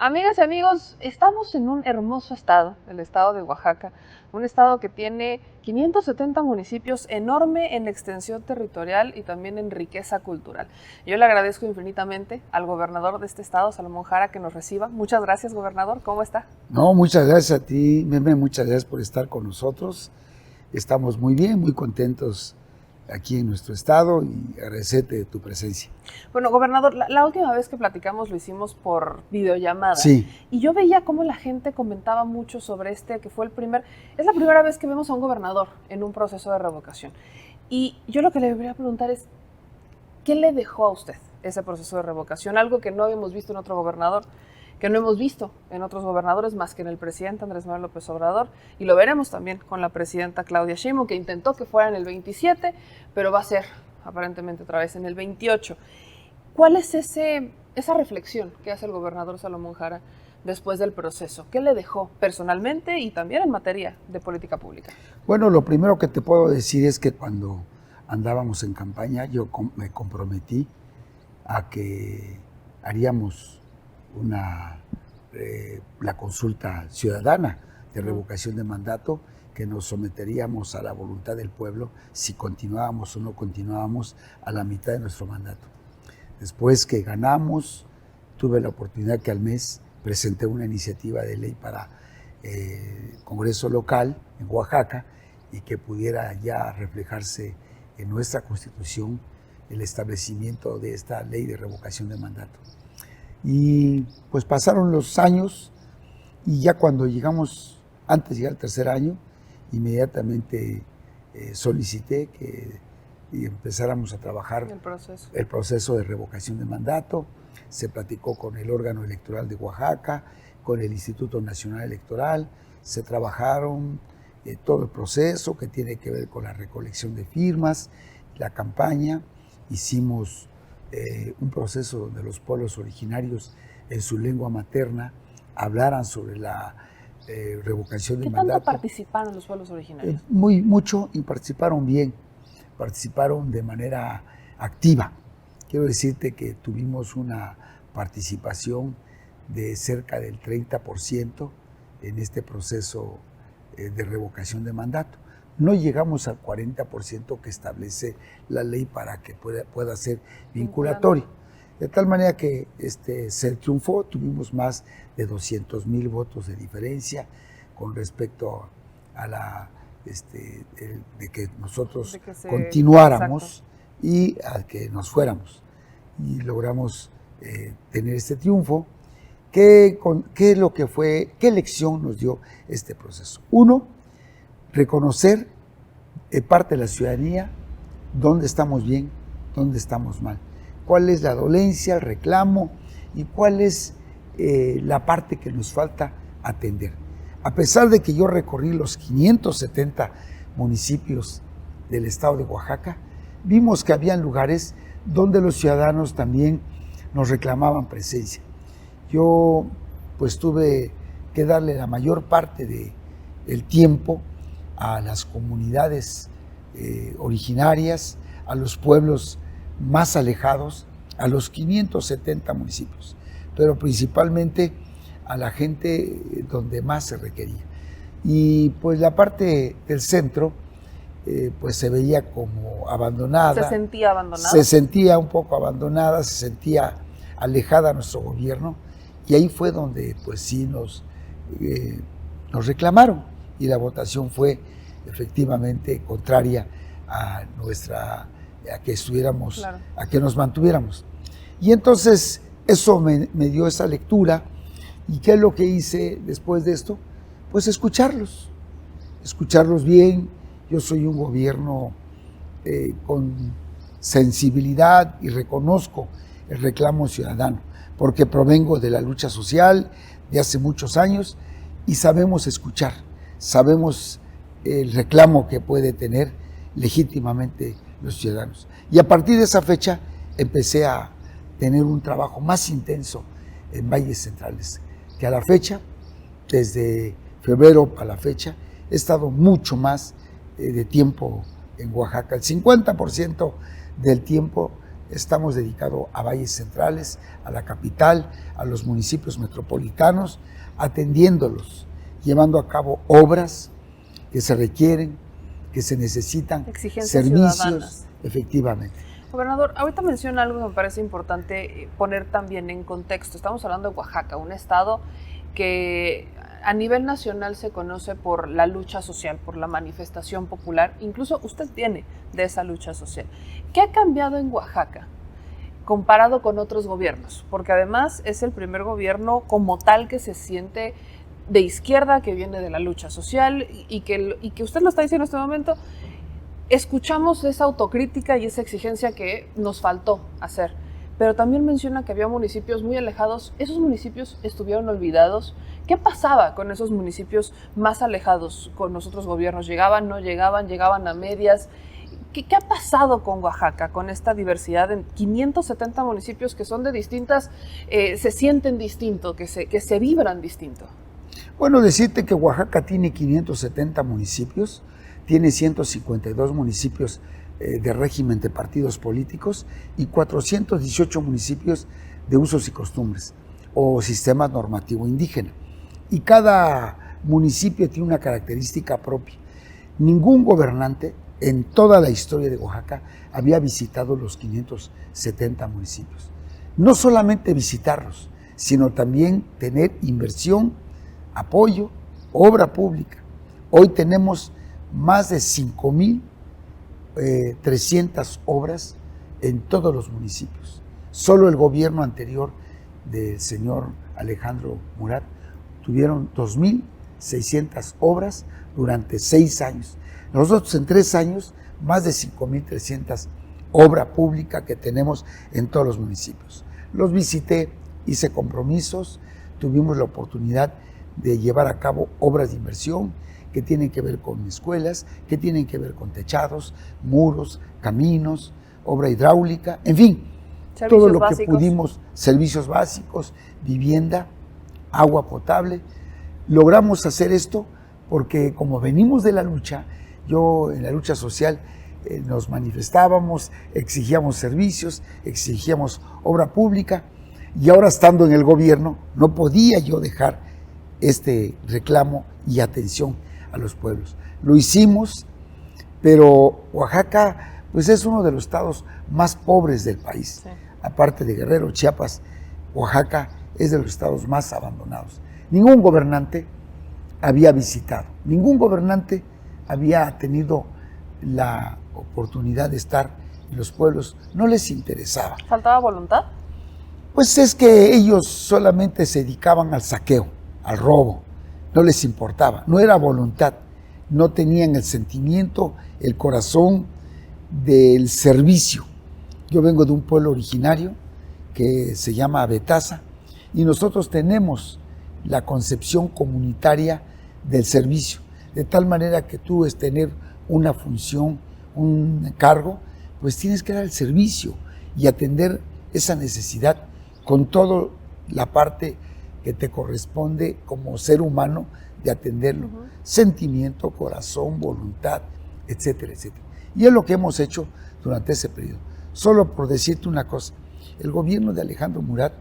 Amigas y amigos, estamos en un hermoso estado, el estado de Oaxaca, un estado que tiene 570 municipios, enorme en extensión territorial y también en riqueza cultural. Yo le agradezco infinitamente al gobernador de este estado, Salomón Jara, que nos reciba. Muchas gracias, gobernador. ¿Cómo está? No, muchas gracias a ti, Meme, muchas gracias por estar con nosotros. Estamos muy bien, muy contentos aquí en nuestro estado y agradecerte tu presencia. Bueno, gobernador, la última vez que platicamos lo hicimos por videollamada. Sí. Y yo veía cómo la gente comentaba mucho sobre es la primera vez que vemos a un gobernador en un proceso de revocación. Y yo lo que le debería preguntar es, ¿qué le dejó a usted ese proceso de revocación? Algo que no habíamos visto en otro gobernador, que no hemos visto en otros gobernadores más que en el presidente Andrés Manuel López Obrador, y lo veremos también con la presidenta Claudia Sheinbaum, que intentó que fuera en el 27, pero va a ser aparentemente otra vez en el 28. ¿Cuál es esa reflexión que hace el gobernador Salomón Jara después del proceso? ¿Qué le dejó personalmente y también en materia de política pública? Bueno, lo primero que te puedo decir es que cuando andábamos en campaña yo me comprometí a que haríamos la consulta ciudadana de revocación de mandato, que nos someteríamos a la voluntad del pueblo si continuábamos o no continuábamos a la mitad de nuestro mandato. Después que ganamos, tuve la oportunidad que al mes presenté una iniciativa de ley para Congreso local en Oaxaca y que pudiera ya reflejarse en nuestra Constitución el establecimiento de esta ley de revocación de mandato. Y pues pasaron los años y ya cuando llegamos, antes de llegar al tercer año, inmediatamente solicité que empezáramos a trabajar el proceso de revocación de mandato. Se platicó con el órgano electoral de Oaxaca, con el Instituto Nacional Electoral, se trabajaron todo el proceso que tiene que ver con la recolección de firmas, la campaña. Hicimos un proceso donde los pueblos originarios en su lengua materna hablaran sobre la revocación de mandato. ¿Qué tanto participaron los pueblos originarios? Mucho, y participaron bien, participaron de manera activa. Quiero decirte que tuvimos una participación de cerca del 30% en este proceso de revocación de mandato. No llegamos al 40% que establece la ley para que pueda ser vinculatorio. De tal manera que se triunfó, tuvimos más de 200,000 votos de diferencia con respecto a de que nosotros continuáramos y a que nos fuéramos. Y logramos tener este triunfo. ¿Qué lección nos dio este proceso? Uno, reconocer de parte de la ciudadanía dónde estamos bien, dónde estamos mal, cuál es la dolencia, el reclamo y cuál es la parte que nos falta atender. A pesar de que yo recorrí los 570 municipios del estado de Oaxaca, vimos que había lugares donde los ciudadanos también nos reclamaban presencia. Yo pues tuve que darle la mayor parte del tiempo a las comunidades originarias, a los pueblos más alejados, a los 570 municipios, pero principalmente a la gente donde más se requería. Y pues la parte del centro pues se veía como abandonada. ¿Se sentía abandonada? Se sentía un poco abandonada, se sentía alejada a nuestro gobierno, y ahí fue donde pues sí nos reclamaron, y la votación fue efectivamente contraria a que estuviéramos, claro, a que nos mantuviéramos. Y entonces eso me dio esa lectura. ¿Y qué es lo que hice después de esto? Pues escucharlos bien. Yo soy un gobierno con sensibilidad y reconozco el reclamo ciudadano, porque provengo de la lucha social de hace muchos años y sabemos escuchar, sabemos el reclamo que puede tener legítimamente los ciudadanos. Y a partir de esa fecha empecé a tener un trabajo más intenso en Valles Centrales, que a la fecha, desde febrero a la fecha, he estado mucho más de tiempo en Oaxaca. El 50% del tiempo estamos dedicados a valles centrales, a la capital, a los municipios metropolitanos, atendiéndolos, llevando a cabo obras que se requieren, que se necesitan, exigencias servicios, ciudadanas. Efectivamente. Gobernador, ahorita menciona algo que me parece importante poner también en contexto. Estamos hablando de Oaxaca, un estado que a nivel nacional se conoce por la lucha social, por la manifestación popular. Incluso usted viene de esa lucha social. ¿Qué ha cambiado en Oaxaca comparado con otros gobiernos? Porque además es el primer gobierno como tal que se siente de izquierda, que viene de la lucha social y que usted lo está diciendo en este momento. Escuchamos esa autocrítica y esa exigencia que nos faltó hacer, pero también menciona que había municipios muy alejados. ¿Esos municipios estuvieron olvidados? ¿Qué pasaba con esos municipios más alejados con los otros gobiernos? ¿Llegaban, no llegaban, llegaban a medias? ¿Qué ha pasado con Oaxaca, con esta diversidad en 570 municipios que son de distintas, se sienten distinto, que se vibran distinto? Bueno, decirte que Oaxaca tiene 570 municipios, tiene 152 municipios de régimen de partidos políticos y 418 municipios de usos y costumbres o sistema normativo indígena. Y cada municipio tiene una característica propia. Ningún gobernante en toda la historia de Oaxaca había visitado los 570 municipios. No solamente visitarlos, sino también tener inversión, apoyo, obra pública. Hoy tenemos más de 5.300 obras en todos los municipios. Solo el gobierno anterior del señor Alejandro Murat tuvieron 2.600 obras durante 6 años. Nosotros en 3 años, más de 5.300 obra pública que tenemos en todos los municipios. Los visité, hice compromisos, tuvimos la oportunidad de llevar a cabo obras de inversión que tienen que ver con escuelas, que tienen que ver con techados, muros, caminos, obra hidráulica, en fin, todo lo que pudimos, servicios básicos, vivienda, agua potable. Logramos hacer esto porque como venimos de la lucha, yo en la lucha social nos manifestábamos, exigíamos servicios, exigíamos obra pública y ahora estando en el gobierno no podía yo dejar este reclamo y atención a los pueblos. Lo hicimos, pero Oaxaca pues es uno de los estados más pobres del país. Sí. Aparte de Guerrero, Chiapas, Oaxaca es de los estados más abandonados. Ningún gobernante había visitado, ningún gobernante había tenido la oportunidad de estar en los pueblos, no les interesaba. ¿Faltaba voluntad? Pues es que ellos solamente se dedicaban al saqueo, al robo, no les importaba, no era voluntad, no tenían el sentimiento, el corazón del servicio. Yo vengo de un pueblo originario que se llama Abetaza y nosotros tenemos la concepción comunitaria del servicio, de tal manera que tú es tener una función, un cargo, pues tienes que dar el servicio y atender esa necesidad con toda la parte que te corresponde como ser humano de atenderlo, sentimiento, corazón, voluntad, etcétera, etcétera. Y es lo que hemos hecho durante ese periodo. Solo por decirte una cosa, el gobierno de Alejandro Murat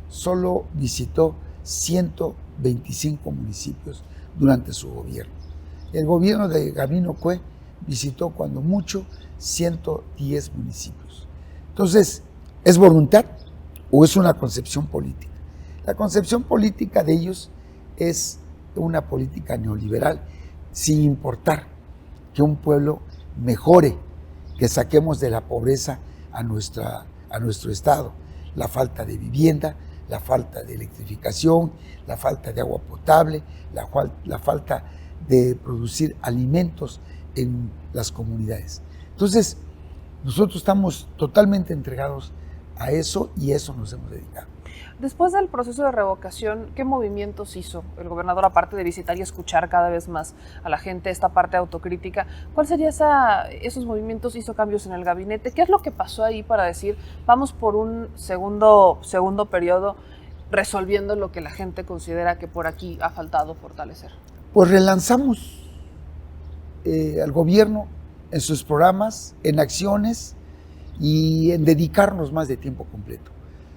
solo visitó 125 municipios durante su gobierno. El gobierno de Gabino Cue visitó cuando mucho 110 municipios. Entonces, ¿es voluntad o es una concepción política? La concepción política de ellos es una política neoliberal, sin importar que un pueblo mejore, que saquemos de la pobreza a nuestro estado, la falta de vivienda, la falta de electrificación, la falta de agua potable, la falta de producir alimentos en las comunidades. Entonces, nosotros estamos totalmente entregados a eso y a eso nos hemos dedicado. Después del proceso de revocación, ¿qué movimientos hizo el gobernador, aparte de visitar y escuchar cada vez más a la gente, esta parte autocrítica? ¿Cuál sería esos movimientos? ¿Hizo cambios en el gabinete? ¿Qué es lo que pasó ahí para decir, vamos por un segundo periodo resolviendo lo que la gente considera que por aquí ha faltado fortalecer? Pues relanzamos al gobierno en sus programas, en acciones, y en dedicarnos más de tiempo completo.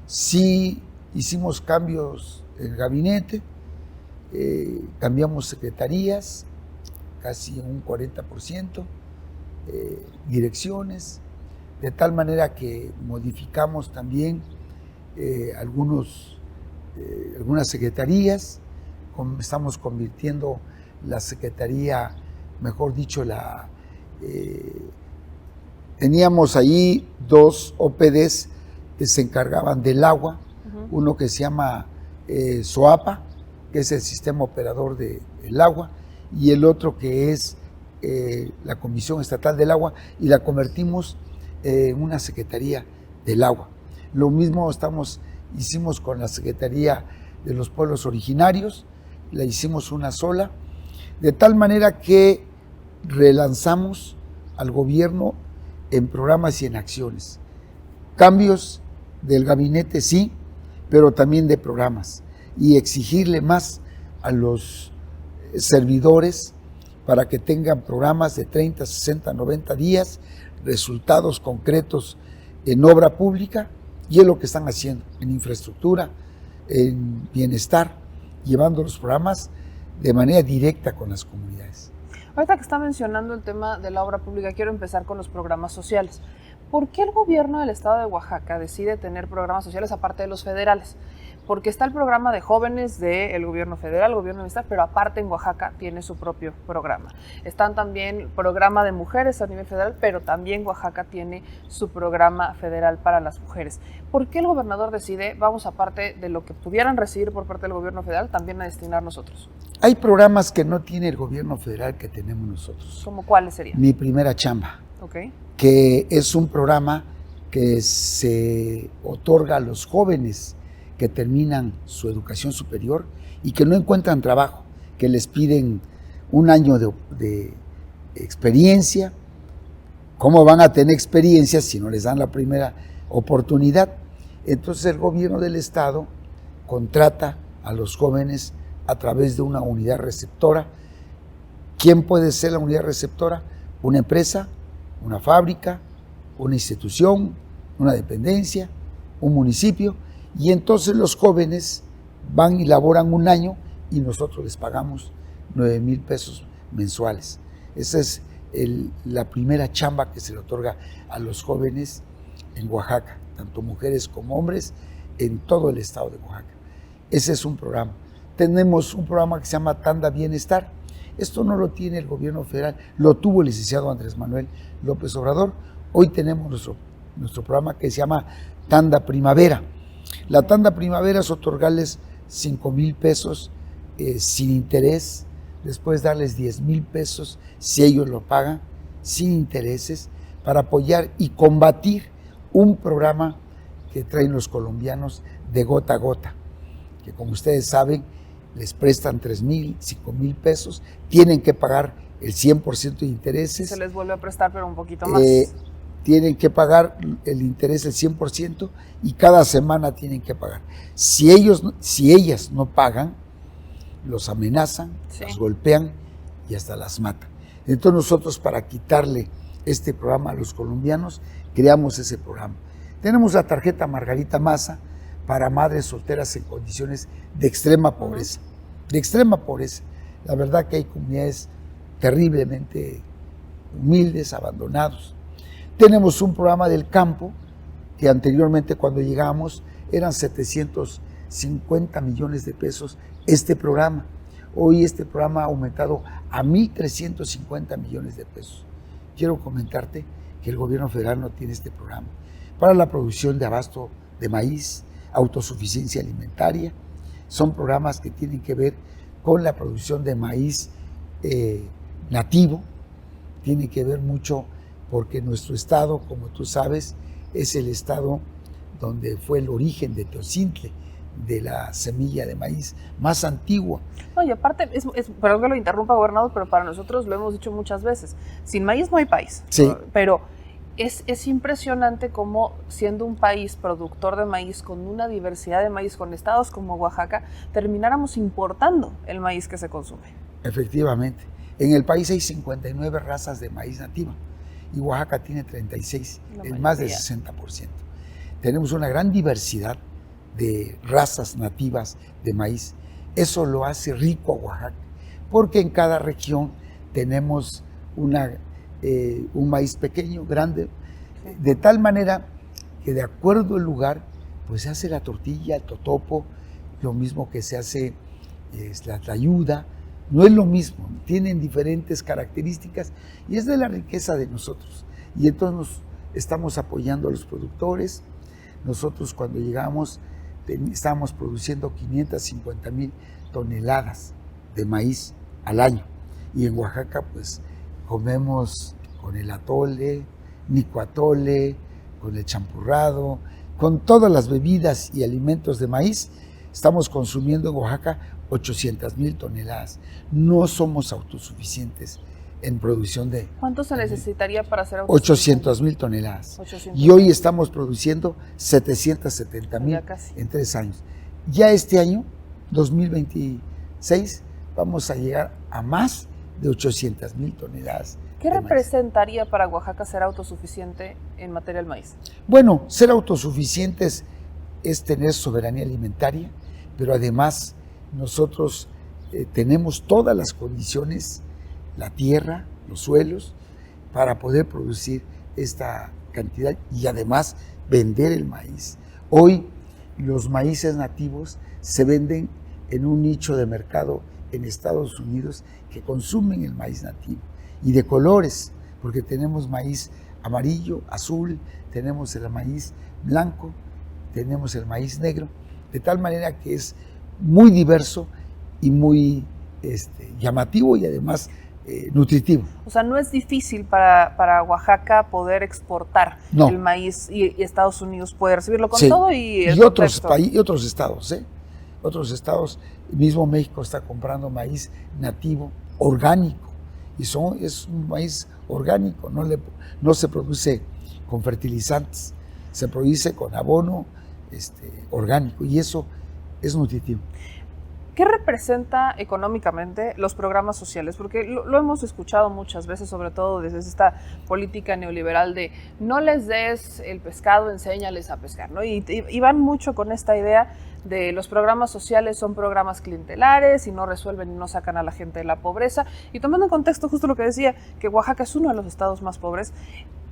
Sí hicimos cambios en el gabinete, cambiamos secretarías, casi un 40%, direcciones, de tal manera que modificamos también algunas secretarías, estamos convirtiendo la secretaría, mejor dicho, teníamos ahí 2 OPDs que se encargaban del agua, uno que se llama SOAPA, que es el Sistema Operador del Agua, y el otro que es la Comisión Estatal del Agua, y la convertimos en una Secretaría del Agua. Lo mismo hicimos con la Secretaría de los Pueblos Originarios, la hicimos una sola, de tal manera que relanzamos al gobierno en programas y en acciones. Cambios del gabinete sí, pero también de programas, y exigirle más a los servidores para que tengan programas de 30, 60, 90 días, resultados concretos en obra pública, y es lo que están haciendo en infraestructura, en bienestar, llevando los programas de manera directa con las comunidades. Ahorita que está mencionando el tema de la obra pública, quiero empezar con los programas sociales. ¿Por qué el gobierno del estado de Oaxaca decide tener programas sociales aparte de los federales? Porque está el programa de jóvenes del gobierno federal, el gobierno del estado, pero aparte en Oaxaca tiene su propio programa. Están también el programa de mujeres a nivel federal, pero también Oaxaca tiene su programa federal para las mujeres. ¿Por qué el gobernador decide, vamos aparte de lo que pudieran recibir por parte del gobierno federal, también a destinar nosotros? Hay programas que no tiene el gobierno federal que tenemos nosotros. ¿Cómo cuáles serían? Mi Primera Chamba, Okay. que es un programa que se otorga a los jóvenes que terminan su educación superior y que no encuentran trabajo, que les piden un año de experiencia. ¿Cómo van a tener experiencia si no les dan la primera oportunidad? Entonces el gobierno del estado contrata a los jóvenes a través de una unidad receptora. ¿Quién puede ser la unidad receptora? Una empresa, una fábrica, una institución, una dependencia, un municipio, y entonces los jóvenes van y laboran un año y nosotros les pagamos 9,000 pesos mensuales. Esa es la primera chamba que se le otorga a los jóvenes en Oaxaca, tanto mujeres como hombres, en todo el estado de Oaxaca. Ese es un programa. Tenemos un programa que se llama Tanda Bienestar. Esto no lo tiene el gobierno federal, lo tuvo el licenciado Andrés Manuel López Obrador. Hoy tenemos nuestro programa que se llama Tanda Primavera. La Tanda Primavera es otorgarles 5,000 pesos sin interés, después darles 10,000 pesos si ellos lo pagan, sin intereses, para apoyar y combatir un programa que traen los colombianos de gota a gota, que como ustedes saben, les prestan 3,000, 5,000 pesos, tienen que pagar el 100% de intereses. Se les vuelve a prestar, pero un poquito más. Tienen que pagar el interés el 100% y cada semana tienen que pagar. Si ellas no pagan, los amenazan, Sí. Los golpean y hasta las matan. Entonces nosotros, para quitarle este programa a los colombianos, creamos ese programa. Tenemos la tarjeta Margarita Maza para madres solteras en condiciones de extrema pobreza. De extrema pobreza. La verdad que hay comunidades terriblemente humildes, abandonados. Tenemos un programa del campo que anteriormente, cuando llegamos, eran 750 millones de pesos este programa. Hoy este programa ha aumentado a 1,350 millones de pesos. Quiero comentarte que el gobierno federal no tiene este programa para la producción de abasto de maíz, autosuficiencia alimentaria. Son programas que tienen que ver con la producción de maíz nativo, tiene que ver mucho porque nuestro estado, como tú sabes, es el estado donde fue el origen de Teocintle, de la semilla de maíz más antigua. No, y aparte, perdón que lo interrumpa, gobernador, pero para nosotros lo hemos dicho muchas veces, sin maíz no hay país. Sí. Pero es impresionante cómo, siendo un país productor de maíz, con una diversidad de maíz, con estados como Oaxaca, termináramos importando el maíz que se consume. Efectivamente. En el país hay 59 razas de maíz nativa y Oaxaca tiene 36, La es más del mayoría. 60%. Tenemos una gran diversidad de razas nativas de maíz. Eso lo hace rico a Oaxaca, porque en cada región tenemos un maíz pequeño, grande, de tal manera que de acuerdo al lugar, pues se hace la tortilla, el totopo, lo mismo que se hace la tlayuda, no es lo mismo, tienen diferentes características y es de la riqueza de nosotros. Y entonces nos estamos apoyando a los productores. Nosotros cuando llegamos estábamos produciendo 550,000 toneladas de maíz al año. Y en Oaxaca pues comemos con el atole, nicuatole, con el champurrado, con todas las bebidas y alimentos de maíz. Estamos consumiendo en Oaxaca 800,000 toneladas. No somos autosuficientes en producción de... ¿Cuánto se necesitaría para hacer autosuficiente? 800,000 toneladas. 800. Y hoy estamos produciendo 770,000 Ya casi. en 3 años. Ya este año, 2026, vamos a llegar a más de 800,000 toneladas. ¿Qué de maíz. representaría para Oaxaca ser autosuficiente en materia del maíz? Bueno, ser autosuficientes es tener soberanía alimentaria, pero además nosotros tenemos todas las condiciones, la tierra, los suelos, para poder producir esta cantidad y además vender el maíz. Hoy los maíces nativos se venden en un nicho de mercado en Estados Unidos que consumen el maíz nativo y de colores, porque tenemos maíz amarillo, azul, tenemos el maíz blanco, tenemos el maíz negro, de tal manera que es muy diverso y muy llamativo y además nutritivo. O sea, no es difícil para Oaxaca poder exportar el maíz y Estados Unidos puede recibirlo con todo y otros estados, otros estados, mismo México está comprando maíz nativo, orgánico, y es un maíz orgánico, no se produce con fertilizantes, se produce con abono orgánico y eso es nutritivo. ¿Qué representa económicamente los programas sociales? Porque lo hemos escuchado muchas veces, sobre todo desde esta política neoliberal de no les des el pescado, enséñales a pescar, ¿no? Y van mucho con esta idea de los programas sociales son programas clientelares y no resuelven y no sacan a la gente de la pobreza. Y tomando en contexto justo lo que decía, que Oaxaca es uno de los estados más pobres,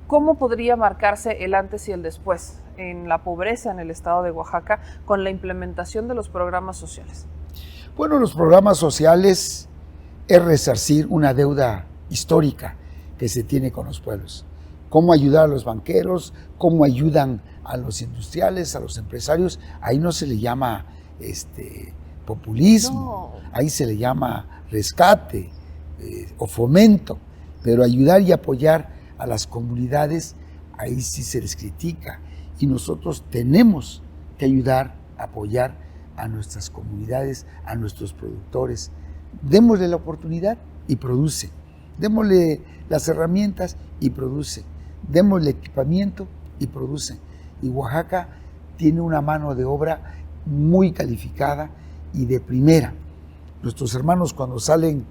¿cómo podría marcarse el antes y el después en la pobreza en el estado de Oaxaca con la implementación de los programas sociales? Bueno, los programas sociales es resarcir una deuda histórica que se tiene con los pueblos. Cómo ayudar a los banqueros, cómo ayudan a los industriales, a los empresarios. Ahí no se le llama populismo, ahí se le llama rescate o fomento, pero ayudar y apoyar a las comunidades, ahí sí se les critica. Y nosotros tenemos que ayudar, apoyar a nuestras comunidades, a nuestros productores. Démosle la oportunidad y produce. Démosle las herramientas y produce. Démosle equipamiento y produce. Y Oaxaca tiene una mano de obra muy calificada y de primera. Nuestros hermanos cuando salen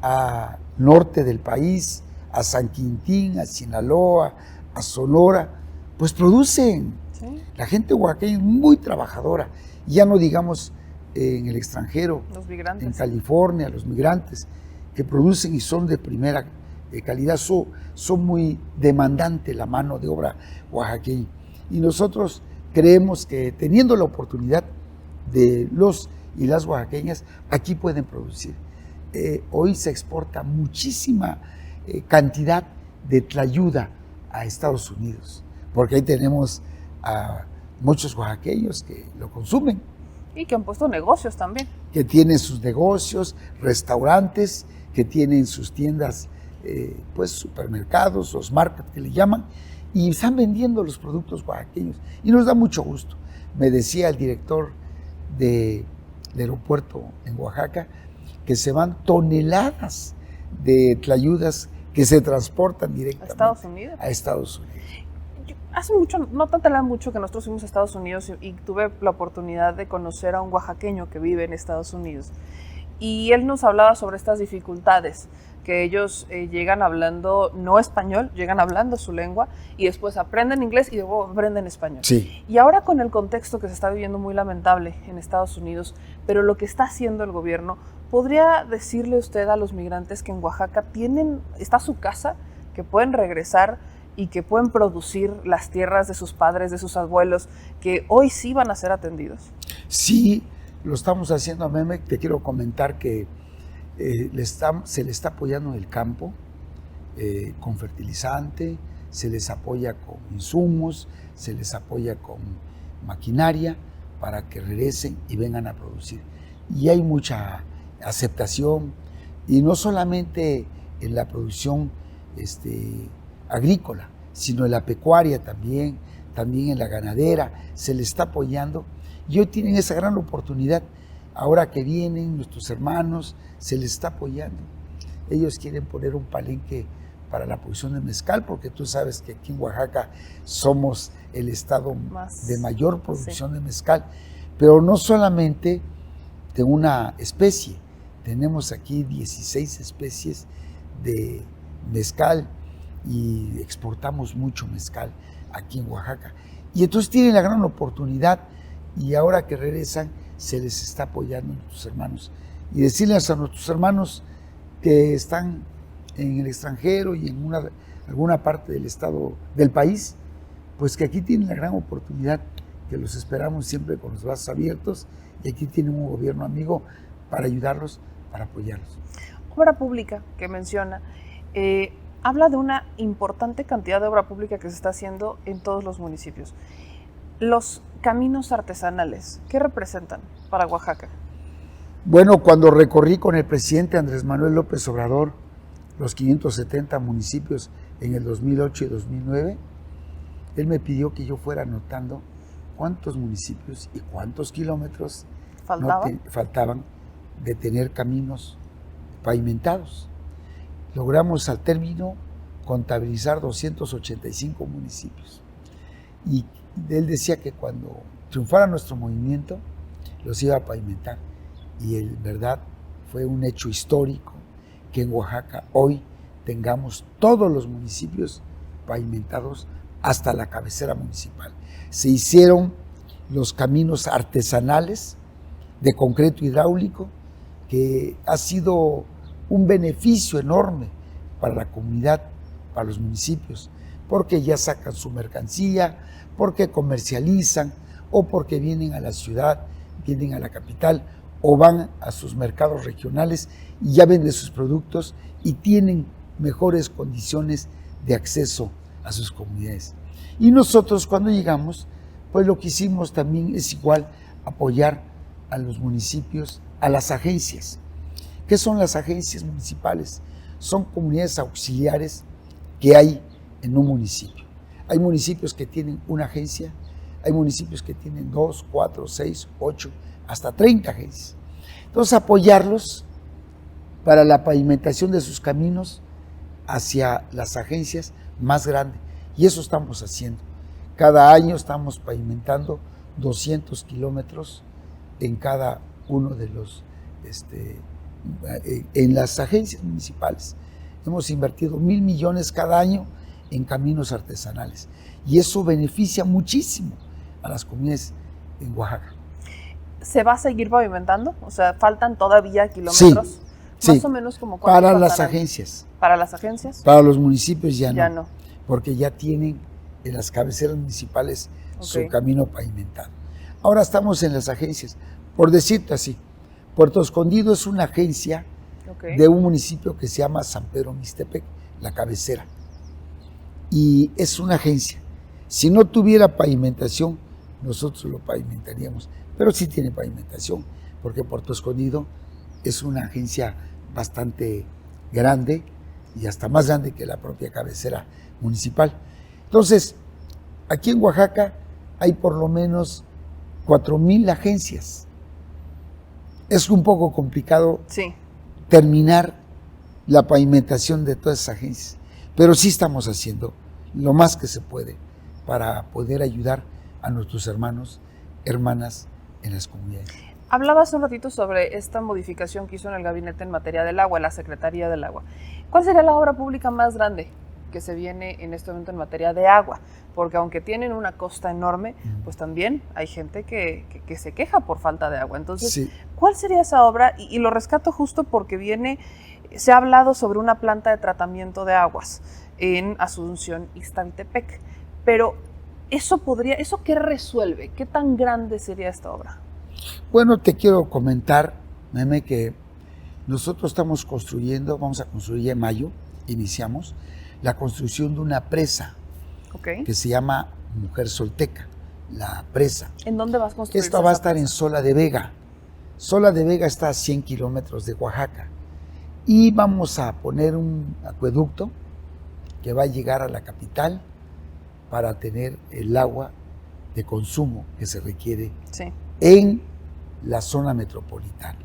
al norte del país, a San Quintín, a Sinaloa, a Sonora, pues producen. ¿Sí? La gente oaxaqueña es muy trabajadora. Ya no digamos en el extranjero, los migrantes, en California, los migrantes que producen y son de primera calidad, son muy demandante la mano de obra oaxaqueña. Y nosotros creemos que teniendo la oportunidad de los y las oaxaqueñas, aquí pueden producir. Hoy se exporta muchísima cantidad de tlayuda a Estados Unidos, porque ahí tenemos a muchos oaxaqueños que lo consumen. Y que han puesto negocios también. Que tienen sus negocios, restaurantes, que tienen sus tiendas, pues supermercados, los markets que le llaman, y están vendiendo los productos oaxaqueños. Y nos da mucho gusto. Me decía el director del aeropuerto en Oaxaca que se van toneladas de tlayudas que se transportan directamente a Estados Unidos. Hace mucho, no tan mucho que nosotros fuimos a Estados Unidos y tuve la oportunidad de conocer a un oaxaqueño que vive en Estados Unidos. Y él nos hablaba sobre estas dificultades que ellos llegan hablando no español, llegan hablando su lengua y después aprenden inglés y luego aprenden español. Sí. Y ahora con el contexto que se está viviendo muy lamentable en Estados Unidos, pero lo que está haciendo el gobierno, ¿podría decirle usted a los migrantes que en Oaxaca está su casa, que pueden regresar y que pueden producir las tierras de sus padres, de sus abuelos, que hoy sí van a ser atendidos? Sí, lo estamos haciendo a Meme. Te quiero comentar que se le está apoyando en el campo con fertilizante, se les apoya con insumos, se les apoya con maquinaria para que regresen y vengan a producir. Y hay mucha aceptación, y no solamente en la producción agrícola, sino en la pecuaria también en la ganadera, se les está apoyando y hoy tienen esa gran oportunidad. Ahora que vienen nuestros hermanos, se les está apoyando. Ellos quieren poner un palenque para la producción de mezcal, porque tú sabes que aquí en Oaxaca somos el estado de mayor producción de mezcal, pero no solamente de una especie, tenemos aquí 16 especies de mezcal y exportamos mucho mezcal aquí en Oaxaca. Y entonces tienen la gran oportunidad y ahora que regresan se les está apoyando a nuestros hermanos. Y decirles a nuestros hermanos que están en el extranjero y en alguna parte del estado del país, pues que aquí tienen la gran oportunidad, que los esperamos siempre con los brazos abiertos y aquí tienen un gobierno amigo para ayudarlos, para apoyarlos. Obra pública que menciona, habla de una importante cantidad de obra pública que se está haciendo en todos los municipios. Los caminos artesanales, ¿qué representan para Oaxaca? Bueno, cuando recorrí con el presidente Andrés Manuel López Obrador los 570 municipios en el 2008 y 2009, él me pidió que yo fuera anotando cuántos municipios y cuántos kilómetros faltaban de tener caminos pavimentados. Logramos al término contabilizar 285 municipios. Y él decía que cuando triunfara nuestro movimiento, los iba a pavimentar. Y en verdad fue un hecho histórico que en Oaxaca hoy tengamos todos los municipios pavimentados hasta la cabecera municipal. Se hicieron los caminos artesanales de concreto hidráulico, que ha sido un beneficio enorme para la comunidad, para los municipios, porque ya sacan su mercancía, porque comercializan, o porque vienen a la ciudad, vienen a la capital, o van a sus mercados regionales y ya venden sus productos y tienen mejores condiciones de acceso a sus comunidades. Y nosotros cuando llegamos, pues lo que hicimos también es igual apoyar a los municipios, a las agencias. ¿Qué son las agencias municipales? Son comunidades auxiliares que hay en un municipio. Hay municipios que tienen una agencia, hay municipios que tienen 2, 4, 6, 8, hasta 30 agencias. Entonces apoyarlos para la pavimentación de sus caminos hacia las agencias más grandes. Y eso estamos haciendo. Cada año estamos pavimentando 200 kilómetros en cada uno de los, en las agencias municipales. Hemos invertido 1,000 millones cada año en caminos artesanales. Y eso beneficia muchísimo a las comunidades en Oaxaca. ¿Se va a seguir pavimentando? O sea, ¿faltan todavía kilómetros? Sí, más o menos como para las agencias. ¿Para las agencias? Para los municipios ya Ya no. no. Porque ya tienen en las cabeceras municipales su Ok. camino pavimentado. Ahora estamos en las agencias. Por decirte así, Puerto Escondido es una agencia Ok. de un municipio que se llama San Pedro Mixtepec, la cabecera. Y es una agencia. Si no tuviera pavimentación, nosotros lo pavimentaríamos. Pero sí tiene pavimentación, porque Puerto Escondido es una agencia bastante grande y hasta más grande que la propia cabecera municipal. Entonces, aquí en Oaxaca hay por lo menos 4,000 agencias. Es un poco complicado Sí. terminar la pavimentación de todas esas agencias, pero sí estamos haciendo lo más que se puede para poder ayudar a nuestros hermanos, hermanas en las comunidades. Hablaba hace un ratito sobre esta modificación que hizo en el gabinete en materia del agua, la Secretaría del Agua. ¿Cuál sería la obra pública más grande que se viene en este momento en materia de agua? Porque aunque tienen una costa enorme, pues también hay gente que se queja por falta de agua. Entonces, sí, ¿cuál sería esa obra? Y lo rescato justo porque se ha hablado sobre una planta de tratamiento de aguas en Asunción, Ixtaltepec. Pero ¿eso qué resuelve? ¿Qué tan grande sería esta obra? Bueno, te quiero comentar, Meme, que nosotros estamos vamos a construir en mayo, iniciamos la construcción de una presa que se llama Mujer Solteca, la presa. ¿En dónde vas a construir? Esta va a estar en Sola de Vega. Sola de Vega está a 100 kilómetros de Oaxaca. Y vamos a poner un acueducto que va a llegar a la capital para tener el agua de consumo que se requiere en la zona metropolitana.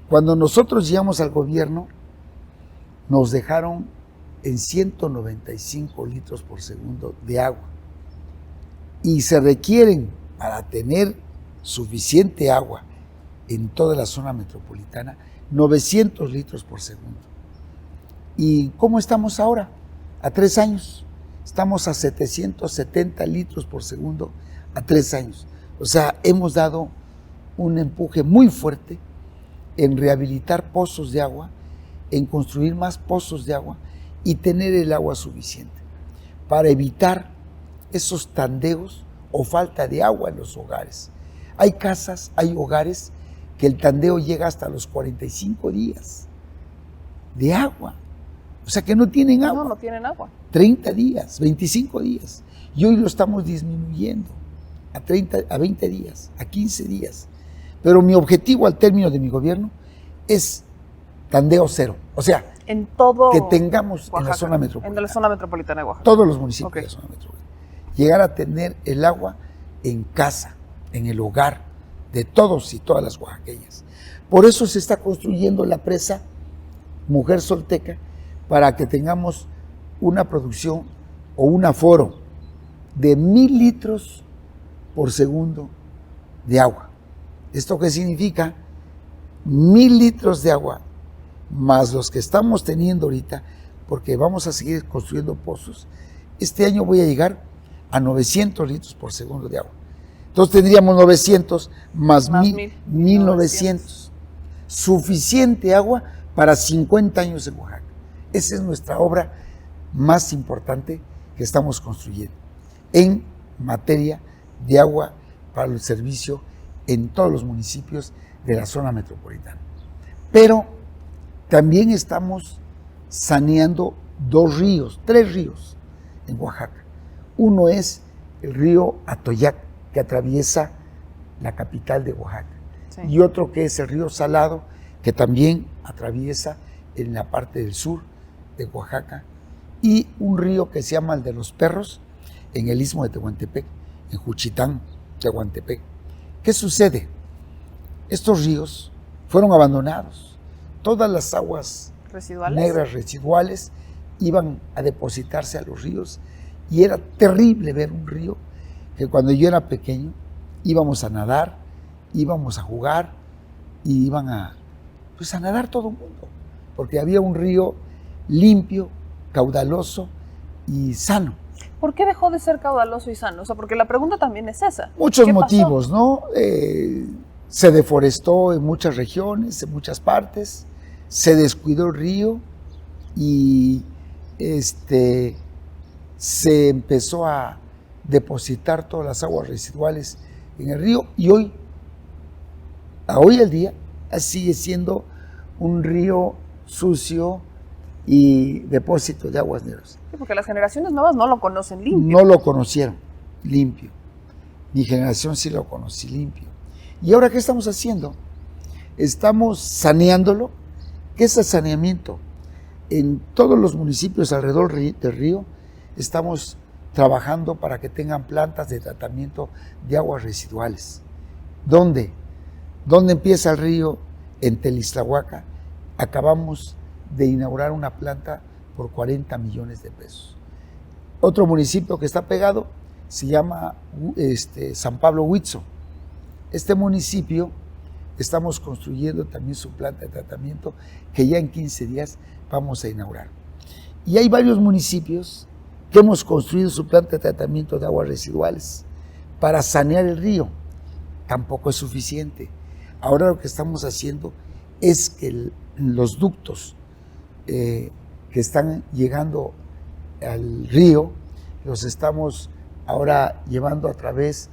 Cuando nosotros llegamos al gobierno, nos dejaron en 195 litros por segundo de agua. Y se requieren, para tener suficiente agua en toda la zona metropolitana, 900 litros por segundo. ¿Y cómo estamos ahora? A 3 años. Estamos a 770 litros por segundo a 3 años. O sea, hemos dado un empuje muy fuerte en rehabilitar pozos de agua, en construir más pozos de agua y tener el agua suficiente para evitar esos tandeos o falta de agua en los hogares. Hay casas, hay hogares que el tandeo llega hasta los 45 días de agua. O sea, que no tienen agua. No tienen agua. 30 días, 25 días. Y hoy lo estamos disminuyendo a 20 días, a 15 días. Pero mi objetivo al término de mi gobierno es tandeo cero. O sea, en todo que tengamos Oaxaca, en la zona metropolitana. En la zona metropolitana de Oaxaca. Todos los municipios de la zona metropolitana. Llegar a tener el agua en casa, en el hogar de todos y todas las oaxaqueñas. Por eso se está construyendo la presa Mujer Solteca, para que tengamos una producción o un aforo de 1000 litros por segundo de agua. ¿Esto qué significa? 1000 litros de agua más los que estamos teniendo ahorita, porque vamos a seguir construyendo pozos. Este año voy a llegar a 900 litros por segundo de agua. Entonces tendríamos 900 más 1900. Suficiente agua para 50 años en Oaxaca. Esa es nuestra obra más importante que estamos construyendo en materia de agua para el servicio en todos los municipios de la zona metropolitana. Pero también estamos saneando 3 ríos en Oaxaca. Uno es el río Atoyac, que atraviesa la capital de Oaxaca. Sí. Y otro que es el río Salado, que también atraviesa en la parte del sur de Oaxaca, y un río que se llama el de los Perros, en el istmo de Tehuantepec, en Juchitán, Tehuantepec. ¿Qué sucede? Estos ríos fueron abandonados. Todas las aguas negras residuales iban a depositarse a los ríos, y era terrible ver un río que cuando yo era pequeño íbamos a nadar, íbamos a jugar y iban a nadar todo el mundo, porque había un río limpio, caudaloso y sano. ¿Por qué dejó de ser caudaloso y sano? O sea, porque la pregunta también es esa. Muchos motivos, ¿no? Se deforestó en muchas regiones, en muchas partes, se descuidó el río y se empezó a depositar todas las aguas residuales en el río, y hoy el día sigue siendo un río sucio y depósito de aguas negras. Sí, porque las generaciones nuevas no lo conocen limpio. No lo conocieron limpio. Mi generación sí lo conocí limpio. ¿Y ahora qué estamos haciendo? Estamos saneándolo. ¿Qué es el saneamiento? En todos los municipios alrededor del río estamos trabajando para que tengan plantas de tratamiento de aguas residuales. ¿Dónde? ¿Dónde empieza el río? En Telixtlahuaca. Acabamos de inaugurar una planta por 40 millones de pesos. Otro municipio que está pegado se llama San Pablo Huitzo. Este municipio estamos construyendo también su planta de tratamiento que ya en 15 días vamos a inaugurar. Y hay varios municipios que hemos construido su planta de tratamiento de aguas residuales para sanear el río. Tampoco es suficiente. Ahora lo que estamos haciendo es que los ductos que están llegando al río, los estamos ahora llevando a través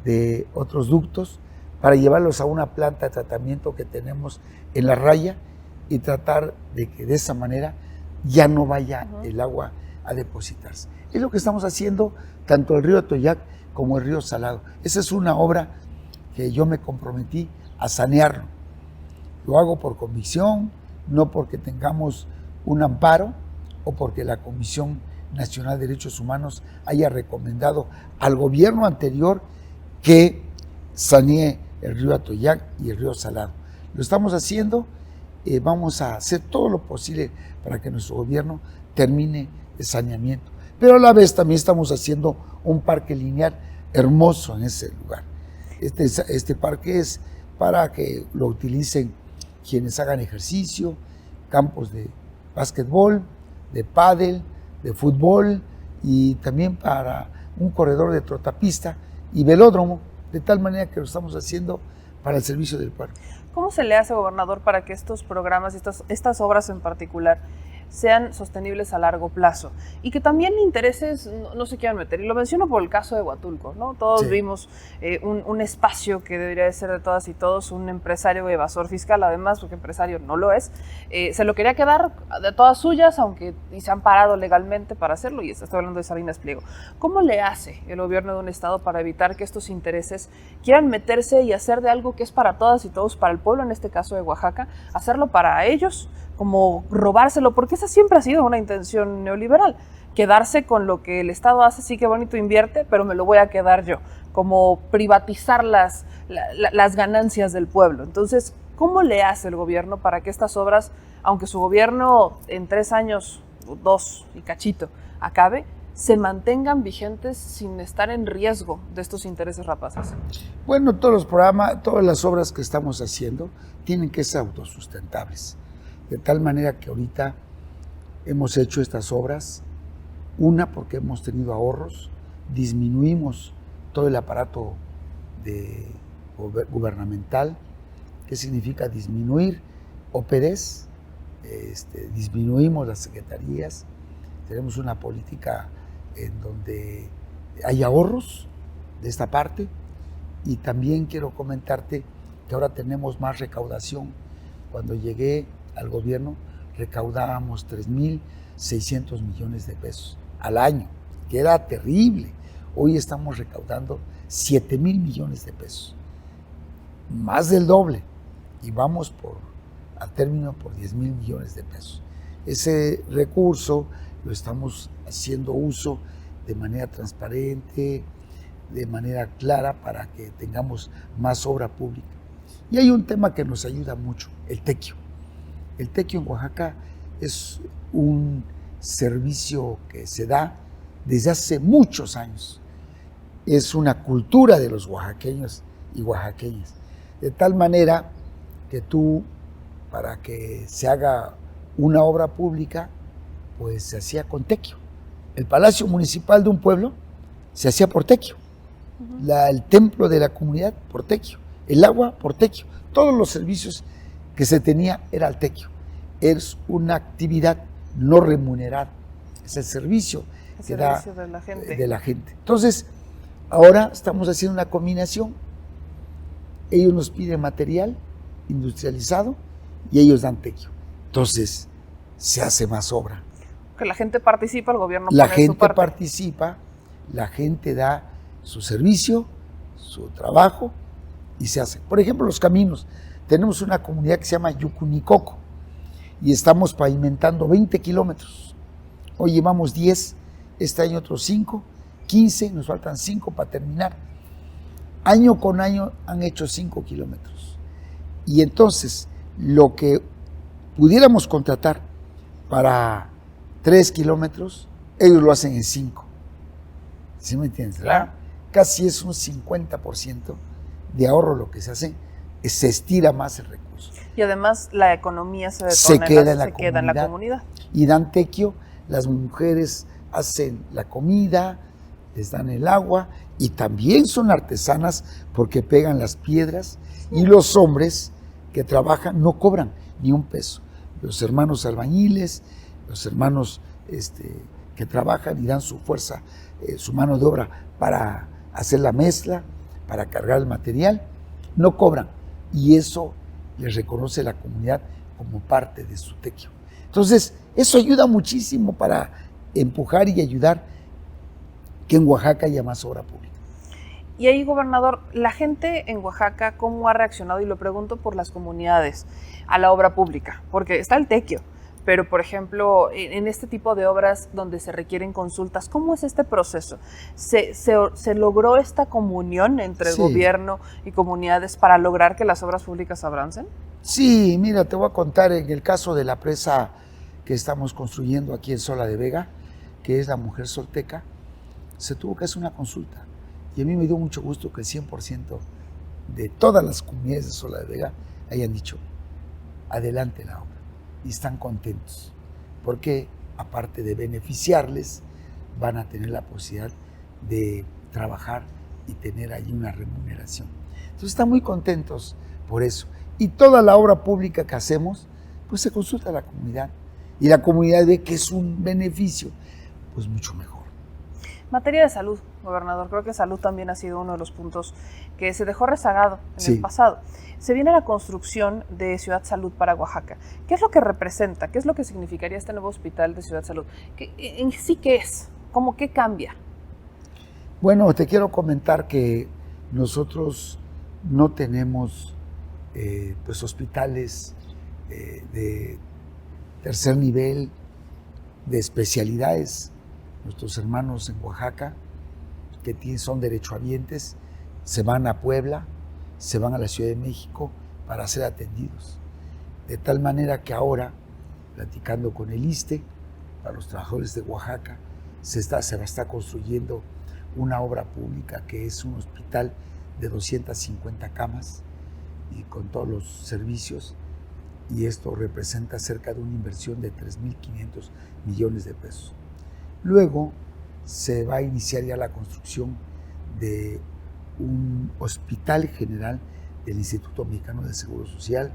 de otros ductos para llevarlos a una planta de tratamiento que tenemos en la raya y tratar de que de esa manera ya no vaya el agua a depositarse. Es lo que estamos haciendo tanto el río Atoyac como el río Salado. Esa es una obra que yo me comprometí a sanearlo. Lo hago por convicción, no porque tengamos un amparo o porque la Comisión Nacional de Derechos Humanos haya recomendado al gobierno anterior que sanee el río Atoyac y el río Salado. Lo estamos haciendo, vamos a hacer todo lo posible para que nuestro gobierno termine el saneamiento. Pero a la vez también estamos haciendo un parque lineal hermoso en ese lugar. Este parque es para que lo utilicen quienes hagan ejercicio, campos de básquetbol, de pádel, de fútbol y también para un corredor de trotapista y velódromo, de tal manera que lo estamos haciendo para el servicio del pueblo. ¿Cómo se le hace, gobernador, para que estos programas, estas obras en particular, sean sostenibles a largo plazo y que también intereses no se quieran meter? Y lo menciono por el caso de Huatulco, ¿no? Todos vimos un espacio que debería de ser de todas y todos, un empresario evasor fiscal, además, porque empresario no lo es, se lo quería quedar de todas suyas, aunque y se han parado legalmente para hacerlo, y estoy hablando de Salinas Pliego. ¿Cómo le hace el gobierno de un estado para evitar que estos intereses quieran meterse y hacer de algo que es para todas y todos, para el pueblo, en este caso de Oaxaca, hacerlo para ellos, como robárselo? Porque esa siempre ha sido una intención neoliberal, quedarse con lo que el Estado hace, sí que bonito invierte, pero me lo voy a quedar yo, como privatizar las ganancias del pueblo. Entonces, ¿cómo le hace el gobierno para que estas obras, aunque su gobierno en 3 años, 2 y cachito, acabe, se mantengan vigentes sin estar en riesgo de estos intereses rapaces? Bueno, todos los programas, todas las obras que estamos haciendo tienen que ser autosustentables. De tal manera que ahorita hemos hecho estas obras, una porque hemos tenido ahorros, disminuimos todo el aparato gubernamental. ¿Qué significa disminuir? OPDs, disminuimos las secretarías, tenemos una política en donde hay ahorros de esta parte, y también quiero comentarte que ahora tenemos más recaudación. Cuando llegué al gobierno recaudábamos 3.600 millones de pesos al año, que era terrible. Hoy estamos recaudando 7.000 millones de pesos, más del doble, y vamos al término por 10.000 millones de pesos. Ese recurso lo estamos haciendo uso de manera transparente, de manera clara, para que tengamos más obra pública. Y hay un tema que nos ayuda mucho, el tequio. El tequio en Oaxaca es un servicio que se da desde hace muchos años. Es una cultura de los oaxaqueños y oaxaqueñas. De tal manera que tú, para que se haga una obra pública, pues se hacía con tequio. El palacio municipal de un pueblo se hacía por tequio. El templo de la comunidad por tequio. El agua por tequio. Todos los servicios que se tenía era el tequio. Es una actividad no remunerada. Es el servicio que da de la gente. Entonces, ahora estamos haciendo una combinación. Ellos nos piden material industrializado y ellos dan tequio. Entonces, se hace más obra. Que la gente participa, el gobierno pone su parte. La gente participa, la gente da su servicio, su trabajo, y se hace. Por ejemplo, los caminos. Tenemos una comunidad que se llama Yucunicoco y estamos pavimentando 20 kilómetros. Hoy llevamos 10, este año otros 5, 15, nos faltan 5 para terminar. Año con año han hecho 5 kilómetros. Y entonces, lo que pudiéramos contratar para 3 kilómetros, ellos lo hacen en 5. ¿Sí me entiendes? Claro. Casi es un 50% de ahorro lo que se hace se estira más el recurso. Y además la economía se Se queda en la comunidad. Y dan tequio, las mujeres hacen la comida, les dan el agua y también son artesanas porque pegan las piedras y los hombres que trabajan no cobran ni un peso. Los hermanos albañiles, los hermanos que trabajan y dan su fuerza, su mano de obra para hacer la mezcla, para cargar el material, no cobran. Y eso les reconoce la comunidad como parte de su tequio. Entonces, eso ayuda muchísimo para empujar y ayudar que en Oaxaca haya más obra pública. Y ahí, gobernador, la gente en Oaxaca, ¿cómo ha reaccionado? Y lo pregunto por las comunidades a la obra pública, porque está el tequio, pero por ejemplo, en este tipo de obras donde se requieren consultas, ¿cómo es este proceso? ¿Se logró esta comunión entre el gobierno y comunidades para lograr que las obras públicas avancen? Sí, mira, te voy a contar en el caso de la presa que estamos construyendo aquí en Sola de Vega, que es la Mujer Solteca, se tuvo que hacer una consulta. Y a mí me dio mucho gusto que el 100% de todas las comunidades de Sola de Vega hayan dicho, adelante la obra. Y están contentos, porque aparte de beneficiarles, van a tener la posibilidad de trabajar y tener ahí una remuneración. Entonces están muy contentos por eso. Y toda la obra pública que hacemos, pues se consulta a la comunidad. Y la comunidad ve que es un beneficio, pues mucho mejor. Materia de salud, gobernador, creo que salud también ha sido uno de los puntos que se dejó rezagado en el pasado. Se viene la construcción de Ciudad Salud para Oaxaca. ¿Qué es lo que representa? ¿Qué es lo que significaría este nuevo hospital de Ciudad Salud? ¿En sí qué es? ¿Cómo qué cambia? Bueno, te quiero comentar que nosotros no tenemos pues hospitales de tercer nivel, de especialidades. Nuestros hermanos en Oaxaca, que son derechohabientes, se van a Puebla, se van a la Ciudad de México para ser atendidos. De tal manera que ahora, platicando con el ISSSTE, para los trabajadores de Oaxaca, se va a estar construyendo una obra pública que es un hospital de 250 camas y con todos los servicios, y esto representa cerca de una inversión de 3.500 millones de pesos. Luego se va a iniciar ya la construcción de un hospital general del Instituto Mexicano del Seguro Social,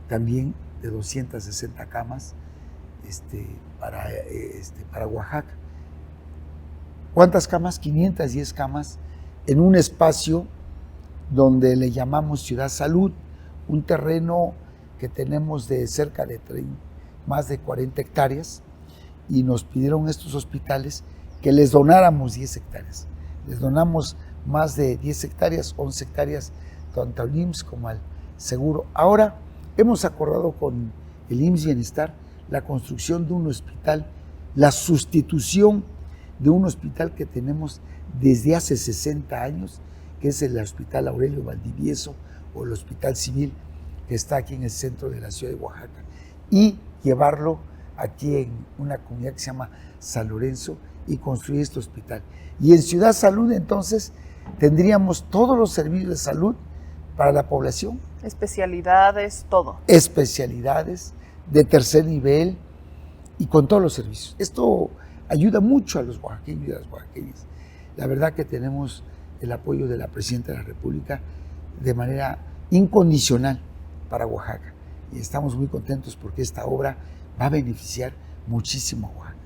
también de 260 camas para Oaxaca. ¿Cuántas camas? 510 camas en un espacio donde le llamamos Ciudad Salud, un terreno que tenemos de cerca de más de 40 hectáreas, y nos pidieron estos hospitales que les donáramos 10 hectáreas. Les donamos más de 10 hectáreas, 11 hectáreas, tanto al IMSS como al Seguro. Ahora hemos acordado con el IMSS Bienestar la construcción de un hospital, la sustitución de un hospital que tenemos desde hace 60 años, que es el Hospital Aurelio Valdivieso o el Hospital Civil, que está aquí en el centro de la ciudad de Oaxaca, y llevarlo aquí en una comunidad que se llama San Lorenzo y construir este hospital. Y en Ciudad Salud entonces tendríamos todos los servicios de salud para la población. Especialidades, todo. Especialidades de tercer nivel y con todos los servicios. Esto ayuda mucho a los oaxaqueños y a las oaxaqueñas. La verdad que tenemos el apoyo de la Presidenta de la República de manera incondicional para Oaxaca. Y estamos muy contentos porque esta obra va a beneficiar muchísimo a Oaxaca.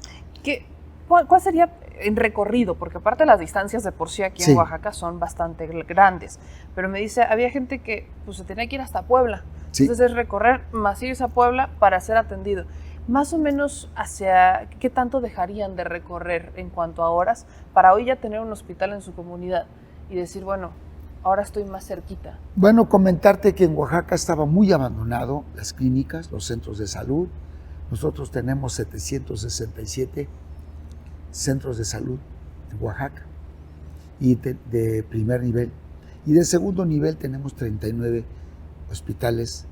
¿Cuál sería en recorrido? Porque aparte las distancias de por sí aquí en Oaxaca son bastante grandes. Pero me dice, había gente que pues, se tenía que ir hasta Puebla. Entonces es recorrer más irse a Puebla para ser atendido. Más o menos hacia qué tanto dejarían de recorrer en cuanto a horas para hoy ya tener un hospital en su comunidad y decir, bueno, ahora estoy más cerquita. Bueno, comentarte que en Oaxaca estaba muy abandonado las clínicas, los centros de salud. Nosotros tenemos 767 centros de salud en Oaxaca y de primer nivel. Y de segundo nivel tenemos 39 hospitales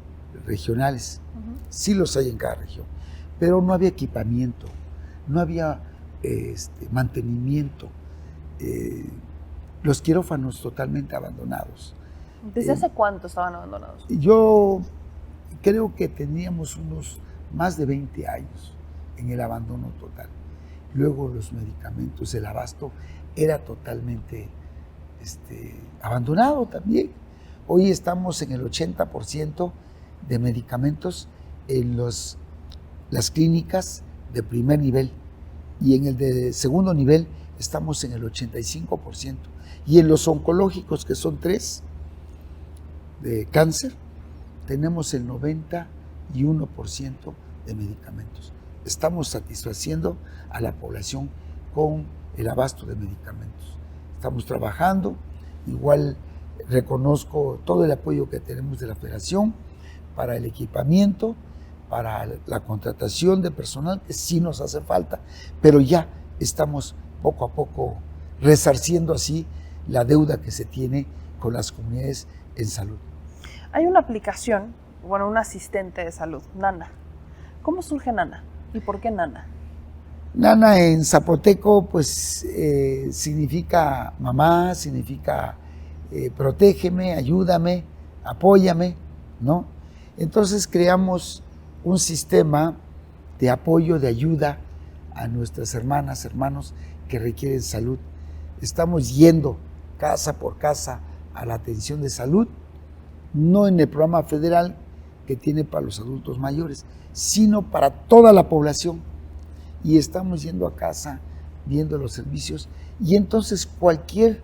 regionales. Sí los hay en cada región, pero no había equipamiento, no había mantenimiento. Los quirófanos totalmente abandonados. ¿Desde hace cuánto estaban abandonados? Yo creo que teníamos unos más de 20 años en el abandono total. Luego los medicamentos, el abasto era totalmente abandonado también. Hoy estamos en el 80% de medicamentos en las clínicas de primer nivel, y en el de segundo nivel estamos en el 85%. Y en los oncológicos, que son 3 de cáncer, tenemos el 91% de medicamentos. Estamos satisfaciendo a la población con el abasto de medicamentos. Estamos trabajando, igual reconozco todo el apoyo que tenemos de la Federación para el equipamiento, para la contratación de personal, que sí nos hace falta, pero ya estamos poco a poco resarciendo así la deuda que se tiene con las comunidades en salud. Hay una aplicación, bueno, un asistente de salud, Nana. ¿Cómo surge Nana? ¿Y por qué Nana? Nana en zapoteco pues significa mamá, significa protégeme, ayúdame, apóyame, ¿no? Entonces creamos un sistema de apoyo, de ayuda a nuestras hermanas, hermanos que requieren salud. Estamos yendo casa por casa a la atención de salud, no en el programa federal que tiene para los adultos mayores, sino para toda la población. Y estamos yendo a casa, viendo los servicios, y entonces cualquier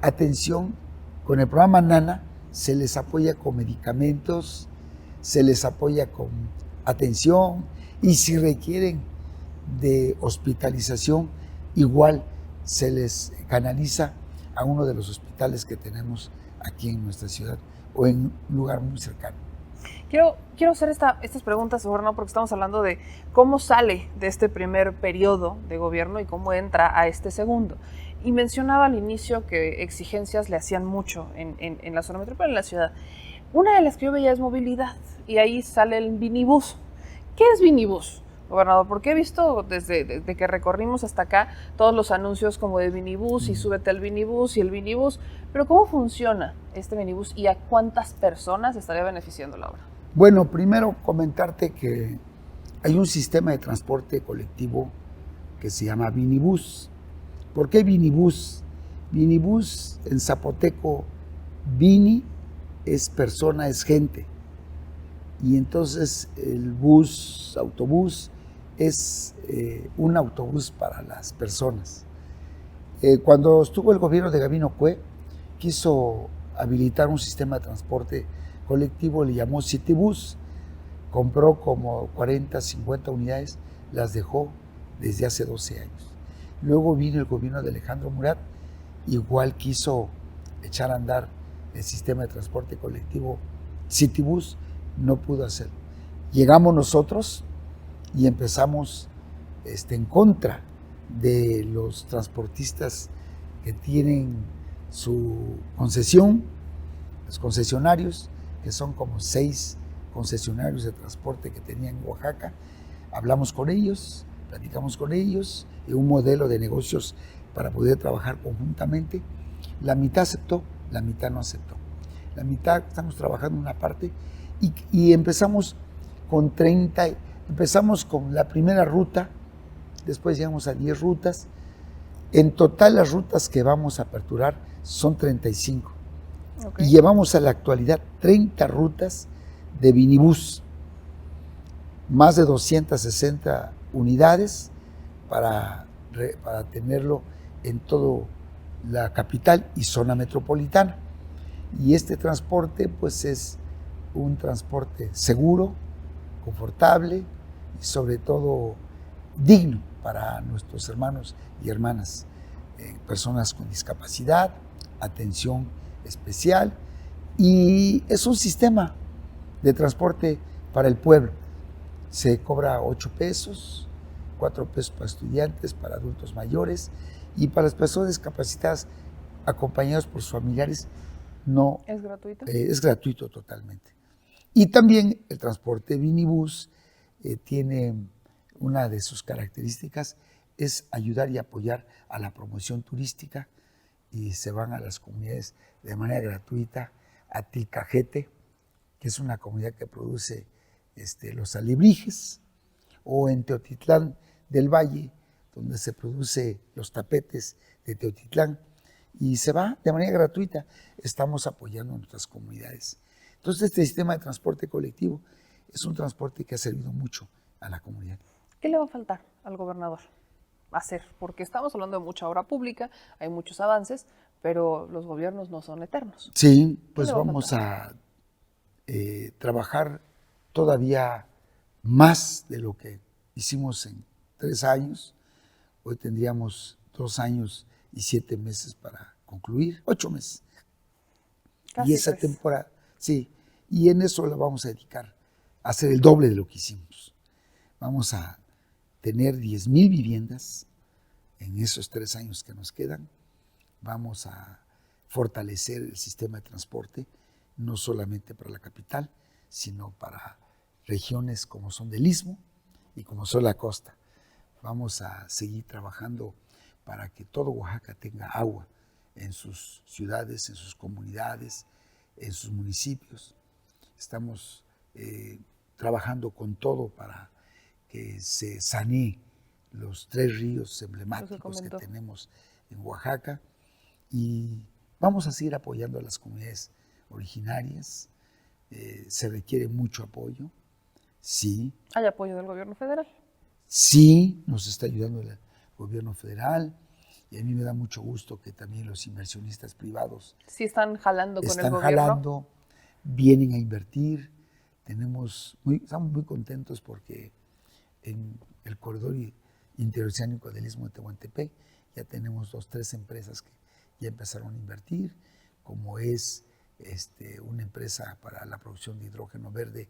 atención con el programa Nana se les apoya con medicamentos, se les apoya con atención, y si requieren de hospitalización, igual se les canaliza a uno de los hospitales que tenemos aquí en nuestra ciudad o en un lugar muy cercano. Quiero hacer estas preguntas, gobernador, porque estamos hablando de cómo sale de este primer periodo de gobierno y cómo entra a este segundo. Y mencionaba al inicio que exigencias le hacían mucho en la zona metropolitana, en la ciudad. Una de las que yo veía es movilidad, y ahí sale el Vinibús. ¿Qué es Vinibús, gobernador? Porque he visto desde que recorrimos hasta acá todos los anuncios como de Vinibús y súbete al Vinibús y el Vinibús, pero ¿cómo funciona este Vinibús y a cuántas personas estaría beneficiando la obra? Bueno, primero comentarte que hay un sistema de transporte colectivo que se llama Vinibús. ¿Por qué Vinibús? Vinibús en zapoteco, Vini es persona, es gente. Y entonces el autobús, es un autobús para las personas. Cuando estuvo el gobierno de Gabino Cue, quiso habilitar un sistema de transporte colectivo, le llamó Citibús, compró como 40, 50 unidades, las dejó desde hace 12 años. Luego vino el gobierno de Alejandro Murat, igual quiso echar a andar el sistema de transporte colectivo Citibús, no pudo hacerlo. Llegamos nosotros y empezamos en contra de los transportistas que tienen su concesión, los concesionarios, que son como 6 concesionarios de transporte que tenían en Oaxaca. Hablamos con ellos, platicamos con ellos, y un modelo de negocios para poder trabajar conjuntamente. La mitad aceptó, la mitad no aceptó. La mitad estamos trabajando en una parte y empezamos con 30, empezamos con la primera ruta, después llegamos a 10 rutas. En total las rutas que vamos a aperturar son 35. Okay. Y llevamos a la actualidad 30 rutas de Vinibús, más de 260 unidades para tenerlo en toda la capital y zona metropolitana. Y este transporte pues es un transporte seguro, confortable y sobre todo digno para nuestros hermanos y hermanas, personas con discapacidad, atención especial, y es un sistema de transporte para el pueblo. Se cobra 8 pesos, 4 pesos para estudiantes, para adultos mayores, y para las personas discapacitadas acompañados por sus familiares no. ¿Es gratuito? Es gratuito totalmente. Y también el transporte Vinibús tiene una de sus características, es ayudar y apoyar a la promoción turística, y se van a las comunidades de manera gratuita Atilcajete, que es una comunidad que produce los alebrijes, o en Teotitlán del Valle, donde se produce los tapetes de Teotitlán, y se va de manera gratuita. Estamos apoyando a nuestras comunidades. Entonces, este sistema de transporte colectivo es un transporte que ha servido mucho a la comunidad. ¿Qué le va a faltar al gobernador hacer? Porque estamos hablando de mucha obra pública, hay muchos avances, pero los gobiernos no son eternos. Sí, pues vamos a trabajar todavía más de lo que hicimos en 3 años. Hoy tendríamos 2 años y 7 meses para concluir, 8 meses. Casi y esa 3. temporada, sí, y en eso la vamos a dedicar a hacer el doble de lo que hicimos. Vamos a tener 10,000 viviendas en esos 3 años que nos quedan. Vamos a fortalecer el sistema de transporte, no solamente para la capital, sino para regiones como son del Istmo y como son la costa. Vamos a seguir trabajando para que todo Oaxaca tenga agua en sus ciudades, en sus comunidades, en sus municipios. Estamos trabajando con todo para que se sanee los 3 ríos emblemáticos que tenemos en Oaxaca, y vamos a seguir apoyando a las comunidades originarias. Se requiere mucho apoyo, sí. ¿Hay apoyo del gobierno federal? Sí, nos está ayudando el gobierno federal, y a mí me da mucho gusto que también los inversionistas privados sí están jalando con el gobierno. Están jalando, vienen a invertir. Estamos muy contentos porque en el corredor interoceánico del Istmo de Tehuantepec ya tenemos 2-3 empresas que ya empezaron a invertir, como es una empresa para la producción de hidrógeno verde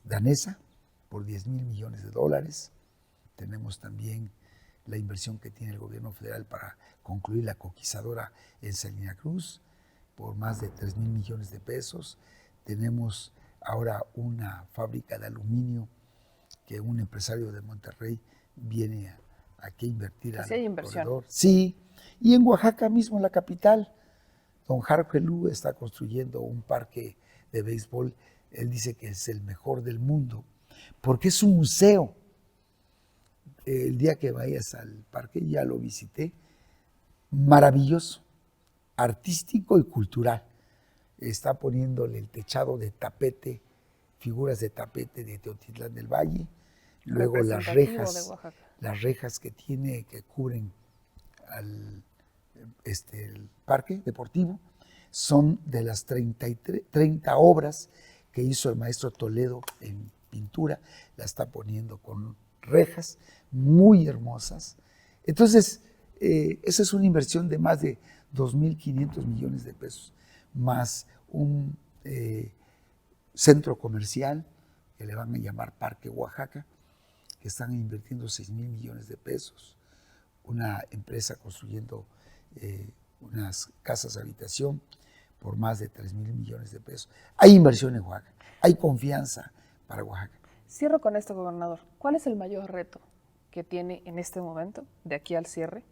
danesa por $10,000 millones. Tenemos también la inversión que tiene el gobierno federal para concluir la coquizadora en Salina Cruz por más de $3,000 millones. Tenemos ahora una fábrica de aluminio que un empresario de Monterrey viene aquí a invertir al corredor. Sí, y en Oaxaca mismo, en la capital, don Jarque Lu está construyendo un parque de béisbol. Él dice que es el mejor del mundo, porque es un museo. El día que vayas al parque, ya lo visité, maravilloso, artístico y cultural. Está poniéndole el techado de tapete, figuras de tapete de Teotitlán del Valle, luego las rejas que tiene, que cubren el parque deportivo, son de las 30 obras que hizo el maestro Toledo en pintura. La está poniendo con rejas muy hermosas. Entonces, esa es una inversión de más de 2,500 millones de pesos, más un centro comercial que le van a llamar Parque Oaxaca, que están invirtiendo 6,000 millones de pesos, una empresa construyendo unas casas de habitación por más de 3,000 millones de pesos. Hay inversión en Oaxaca, hay confianza para Oaxaca. Cierro con esto, gobernador. ¿Cuál es el mayor reto que tiene en este momento, de aquí al cierre?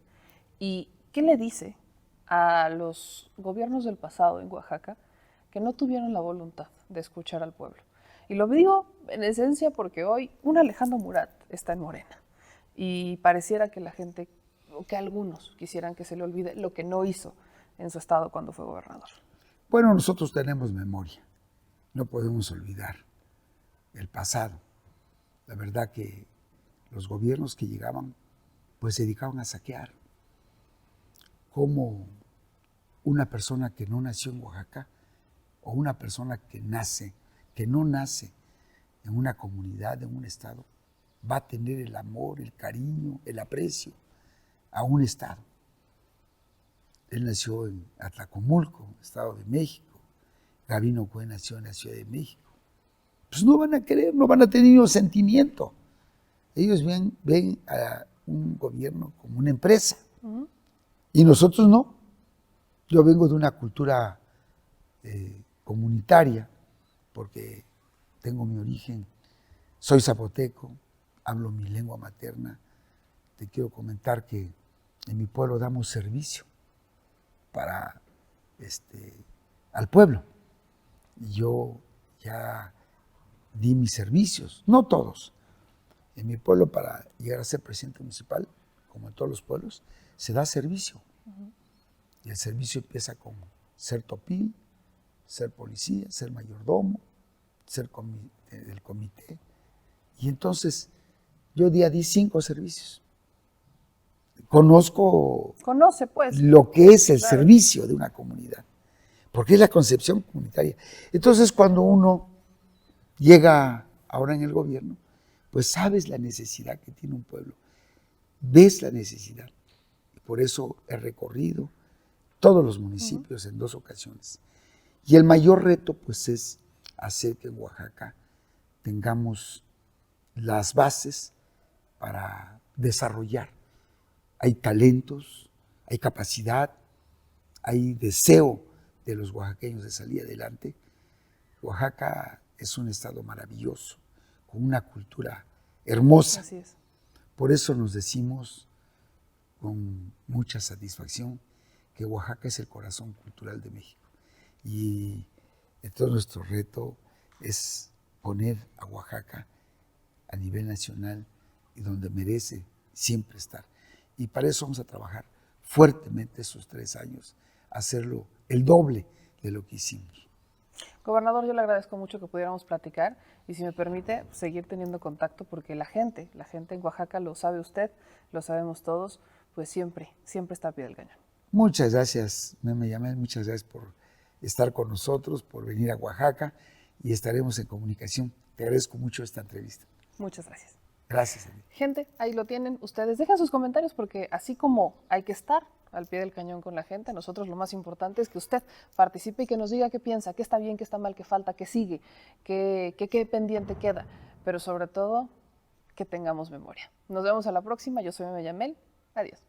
¿Y qué le dice a los gobiernos del pasado en Oaxaca que no tuvieron la voluntad de escuchar al pueblo? Y lo digo en esencia porque hoy un Alejandro Murat está en Morena y pareciera que la gente, o que algunos quisieran que se le olvide lo que no hizo en su estado cuando fue gobernador. Bueno, nosotros tenemos memoria, no podemos olvidar el pasado. La verdad que los gobiernos que llegaban, pues se dedicaban a saquear. Como una persona que no nació en Oaxaca, o una persona que no nace en una comunidad, en un estado, va a tener el amor, el cariño, el aprecio a un estado. Él nació en Atlacomulco, Estado de México. Gabino Cue nació en la Ciudad de México. Pues no van a querer, no van a tener ningún sentimiento. Ellos ven a un gobierno como una empresa. Uh-huh. Y nosotros no. Yo vengo de una cultura comunitaria, porque tengo mi origen, soy zapoteco, hablo mi lengua materna. Te quiero comentar que en mi pueblo damos servicio para al pueblo. Y yo ya di mis servicios, no todos. En mi pueblo, para llegar a ser presidente municipal, como en todos los pueblos, se da servicio. Y el servicio empieza con ser topil, ser policía, ser mayordomo, ser del comité. Y entonces yo di 5 servicios. Conoce, pues. Lo que es el Claro. servicio de una comunidad, porque es la concepción comunitaria. Entonces, cuando uno llega ahora en el gobierno, pues sabes la necesidad que tiene un pueblo, ves la necesidad. Y por eso he recorrido todos los municipios en 2 ocasiones. Y el mayor reto, pues, es hacer que en Oaxaca tengamos las bases para desarrollar. Hay talentos, hay capacidad, hay deseo de los oaxaqueños de salir adelante. Oaxaca es un estado maravilloso, con una cultura hermosa. Así es. Por eso nos decimos con mucha satisfacción que Oaxaca es el corazón cultural de México. Y entonces nuestro reto es poner a Oaxaca a nivel nacional y donde merece siempre estar. Y para eso vamos a trabajar fuertemente esos 3 años, hacerlo el doble de lo que hicimos. Gobernador, yo le agradezco mucho que pudiéramos platicar y si me permite, seguir teniendo contacto porque la gente en Oaxaca lo sabe usted, lo sabemos todos, pues siempre está a pie del cañón. Muchas gracias, Meme Yamel, muchas gracias por estar con nosotros, por venir a Oaxaca y estaremos en comunicación. Te agradezco mucho esta entrevista. Muchas gracias. Gracias. Gente, ahí lo tienen. Ustedes dejen sus comentarios porque así como hay que estar al pie del cañón con la gente, nosotros lo más importante es que usted participe y que nos diga qué piensa, qué está bien, qué está mal, qué falta, qué sigue, qué pendiente queda. Pero sobre todo, que tengamos memoria. Nos vemos a la próxima. Yo soy Meme Yamel. Adiós.